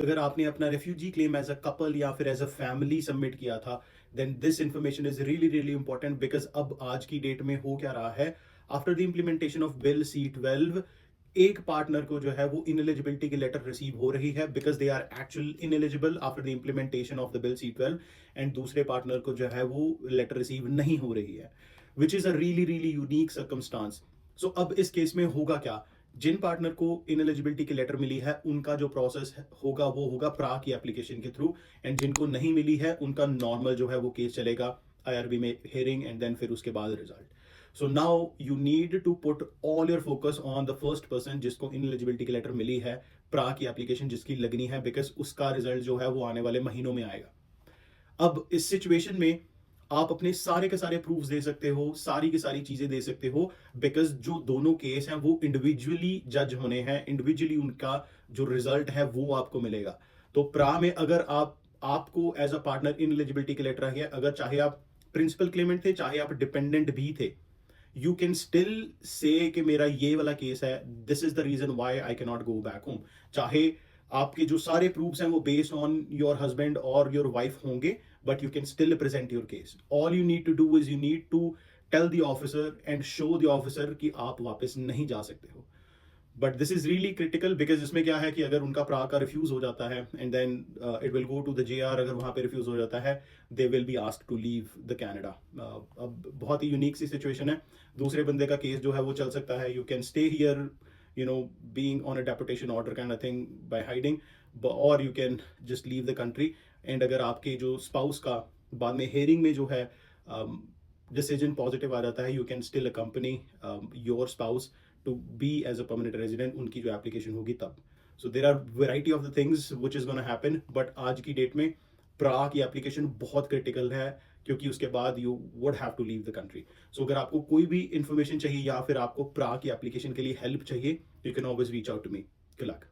अगर आपने अपना refugee claim as a couple या फिर एज अ फैमिली सबमिट किया था, then this information is really really important, because अब आज की डेट में हो क्या रहा है, after the implementation of bill C-12, एक पार्टनर को जो है वो इनएलिजिबिलिटी की लेटर रिसीव हो रही है because they are actual ineligible after the implementation of the bill C-12, and दूसरे पार्टनर को जो है वो लेटर रिसीव नहीं हो रही है, which is a really really unique circumstance. So अब इस केस में होगा क्या, जिन पार्टनर को इनएलिजिबिलिटी की लेटर मिली है उनका जो प्रोसेस होगा वो होगा प्रा की एप्लीकेशन के थ्रू, एंड जिनको नहीं मिली है उनका नॉर्मल जो है वो केस चलेगा IRB में हेयरिंग, एंड देन फिर उसके बाद result. So now you need to put all your focus on the first person जिसको इनएलिजिबिलिटी की लेटर मिली है, प्रा की एप्लीकेशन जिसकी लगनी है, बिकॉज उसका रिजल्ट जो है वो आने वाले महीनों में आएगा। अब इस सिचुएशन में आप अपने सारे के सारे प्रूफ्स दे सकते हो, सारी की सारी चीजें दे सकते हो, बिकॉज जो दोनों केस हैं वो इंडिविजुअली जज होने हैं, इंडिविजुअली उनका जो रिजल्ट है वो आपको मिलेगा। तो प्रा में अगर आपको as a partner in eligibility के लेटर है, अगर चाहे आप प्रिंसिपल क्लेमेंट थे चाहे आप डिपेंडेंट भी थे, यू कैन स्टिल से कि मेरा ये वाला केस है, this is the reason why I can not go back home. चाहे आपके जो सारे प्रूफ्स हैं वो बेस्ड ऑन योर हस्बैंड और योर वाइफ होंगे, but you can still present your case. All you need to do is you need to tell the officer and show the officer कि आप वापस नहीं जा सकते हो। But this is really critical because इसमें क्या है कि अगर उनका प्रा का रिफ्यूज हो जाता है and then it will go to the JR, अगर वहां पे रिफ्यूज हो जाता है they will be asked to leave the Canada. अब बहुत ही यूनिक सी सिचुएशन है, दूसरे बंदे का केस जो है वो चल सकता है, you can stay here, you know, being on a deputation order kind of thing by hiding, or you can just leave the country। and अगर आपके जो स्पाउस का बाद में हेयरिंग में जो है डिसीजन पॉजिटिव आ जाता है, you can still accompany your spouse to be as a permanent resident, उनकी जो एप्लीकेशन होगी तब। So there are variety of the things which is gonna happen, but आज की डेट में प्रा की एप्लीकेशन बहुत क्रिटिकल है, क्योंकि उसके बाद you would have to leave the country. So अगर आपको कोई भी इंफॉर्मेशन चाहिए या फिर आपको प्रा की एप्लीकेशन के लिए हेल्प चाहिए, you can always reach out to me. Good luck.